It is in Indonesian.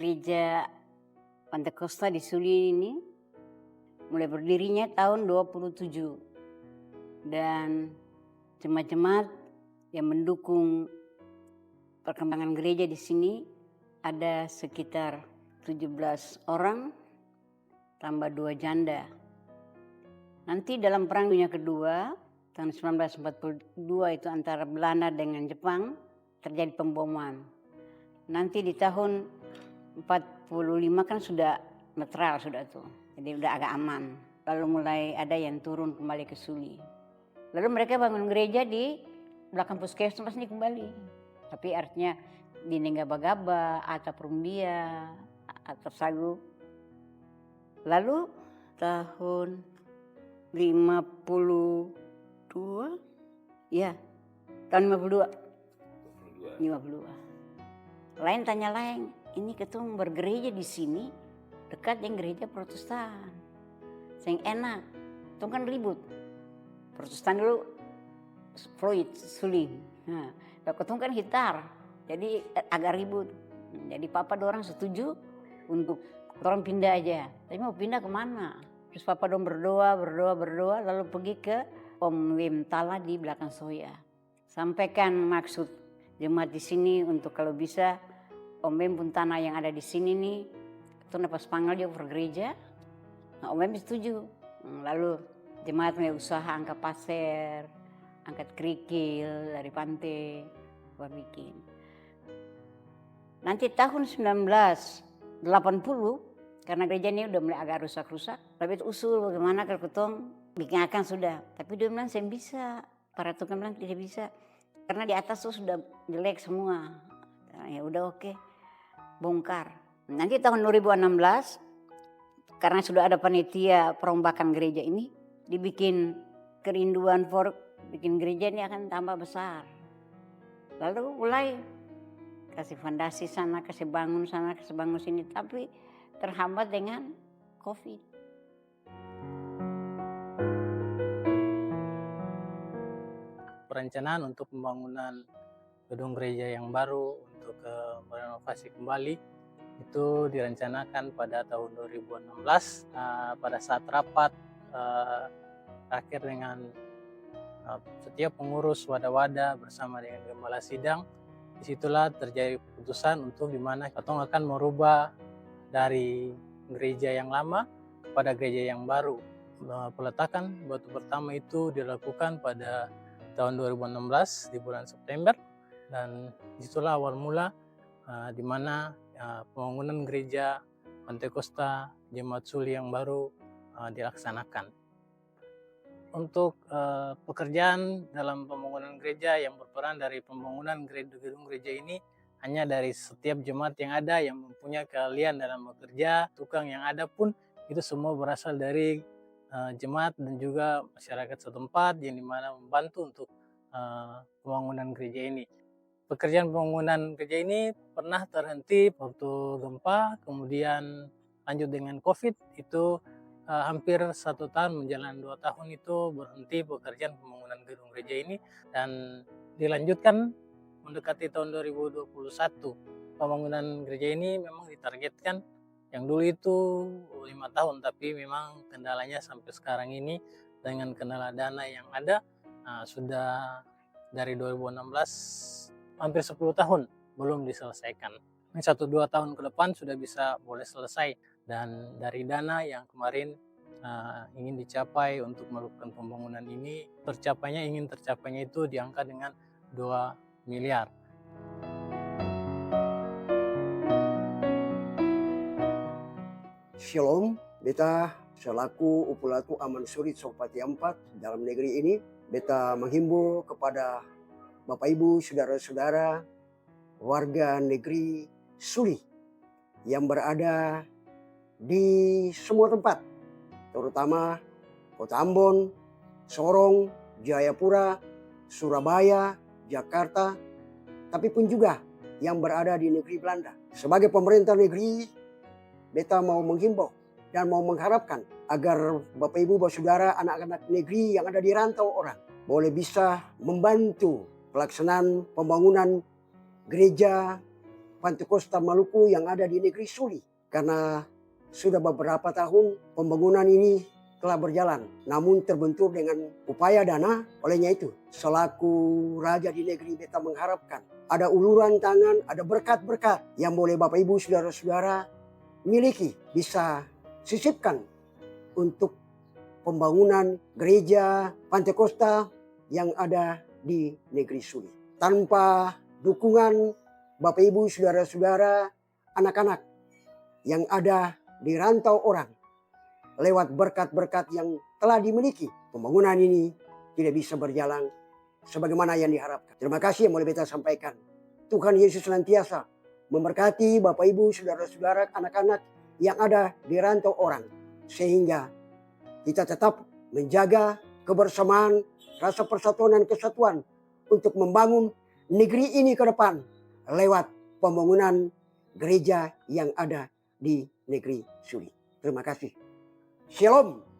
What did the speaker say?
Gereja Pantai Kosta di Suli ini mulai berdirinya tahun 27 dan jemaat-jemaat yang mendukung perkembangan gereja di sini ada sekitar 17 orang tambah 2 janda. Nanti dalam Perang Dunia Kedua tahun 1942 itu antara Belanda dengan Jepang terjadi pemboman. Nanti di tahun 45 kan sudah netral sudah tuh, jadi udah agak aman. Lalu mulai ada yang turun kembali ke Suli. Lalu mereka bangun gereja di belakang puskesmas ini kembali. Tapi artinya di Nenggaba-Gaba, atau Perumbia, atau Sagu. Lalu tahun 52, ya tahun 52. 52. Lain tanya lain, ini ketum bergereja di sini dekat dengan gereja Protestan. Yang enak, itu kan ribut. Protestan dulu Floyd, Suling. Nah, ketum kan Hitar, jadi agak ribut. Jadi papa dorang setuju untuk orang pindah aja. Tapi mau pindah kemana? Terus papa dong berdoa, lalu pergi ke Om Wim Tala di belakang Soya. Sampaikan maksud jemaat di sini untuk kalau bisa Om Wim pun tanah yang ada di sini nih, itu pas panggil dia bergereja. Nah, Om Wim setuju. Lalu jemaat mulai usaha angkat pasir, angkat kerikil dari pantai, buat bikin. Nanti tahun 1980, karena gereja ini udah mulai agak rusak-rusak, tapi itu usul bagaimana kalau ketong bikin akan sudah. Tapi dia bilang saya bisa, para tukang bilang tidak bisa, karena di atas tuh sudah jelek semua. Nah, ya udah oke, bongkar. Nanti tahun 2016, karena sudah ada panitia perombakan gereja ini, dibikin kerinduan for bikin gereja ini akan tambah besar. Lalu mulai kasih fondasi sana, kasih bangun sana, kasih bangun sini, tapi terhambat dengan COVID. Perencanaan untuk pembangunan gedung gereja yang baru untuk merenovasi kembali itu direncanakan pada tahun 2016 pada saat rapat terakhir dengan setiap pengurus wadah-wadah bersama dengan gembala sidang. Disitulah terjadi keputusan untuk dimana kita akan merubah dari gereja yang lama kepada gereja yang baru. Peletakan batu pertama itu dilakukan pada tahun 2016 di bulan September, dan disitulah awal mula di mana pembangunan gereja Pantai Kosta Jemaat Suli yang baru dilaksanakan. Untuk pekerjaan dalam pembangunan gereja yang berperan dari pembangunan gedung gereja ini hanya dari setiap jemaat yang ada yang mempunyai keahlian dalam bekerja, tukang yang ada pun itu semua berasal dari jemaat dan juga masyarakat setempat yang dimana membantu untuk pembangunan gereja ini. Pekerjaan pembangunan gereja ini pernah terhenti waktu gempa, kemudian lanjut dengan COVID, itu hampir 1 tahun menjelang 2 tahun itu berhenti pekerjaan pembangunan gedung gereja ini dan dilanjutkan mendekati tahun 2021. Pembangunan gereja ini memang ditargetkan yang dulu itu 5 tahun, tapi memang kendalanya sampai sekarang ini dengan kendala dana yang ada sudah dari 2016 hampir 10 tahun belum diselesaikan. Ini 1-2 tahun ke depan sudah bisa boleh selesai, dan dari dana yang kemarin ingin dicapai untuk melakukan pembangunan ini ingin tercapainya itu diangkat dengan 2 miliar. Shalom, beta selaku Upulatu Aman Surit Sopati 4 dalam negeri ini, beta menghimbau kepada Bapak Ibu, Saudara-saudara, warga negeri Suli yang berada di semua tempat, terutama Kota Ambon, Sorong, Jayapura, Surabaya, Jakarta, tapi pun juga yang berada di negeri Belanda. Sebagai pemerintah negeri, beta mau menghimbau dan mau mengharapkan agar Bapak Ibu, Bapak Saudara, anak-anak negeri yang ada di rantau orang boleh bisa membantu pelaksanaan pembangunan gereja Pantekosta Maluku yang ada di negeri Suli. Karena sudah beberapa tahun pembangunan ini telah berjalan. Namun terbentur dengan upaya dana. Olehnya itu, selaku raja di negeri beta mengharapkan ada uluran tangan, ada berkat-berkat yang boleh Bapak Ibu saudara-saudara miliki, bisa sisipkan untuk pembangunan gereja Pantekosta yang ada di negeri Suli. Tanpa dukungan Bapak Ibu saudara-saudara, anak-anak yang ada di rantau orang, lewat berkat-berkat yang telah dimiliki, pembangunan ini tidak bisa berjalan sebagaimana yang diharapkan. Terima kasih yang boleh beta sampaikan. Tuhan Yesus senantiasa memberkati Bapak Ibu saudara-saudara, anak-anak yang ada di rantau orang, sehingga kita tetap menjaga kebersamaan, rasa persatuan dan kesatuan untuk membangun negeri ini ke depan lewat pembangunan gereja yang ada di negeri Suli. Terima kasih. Shalom.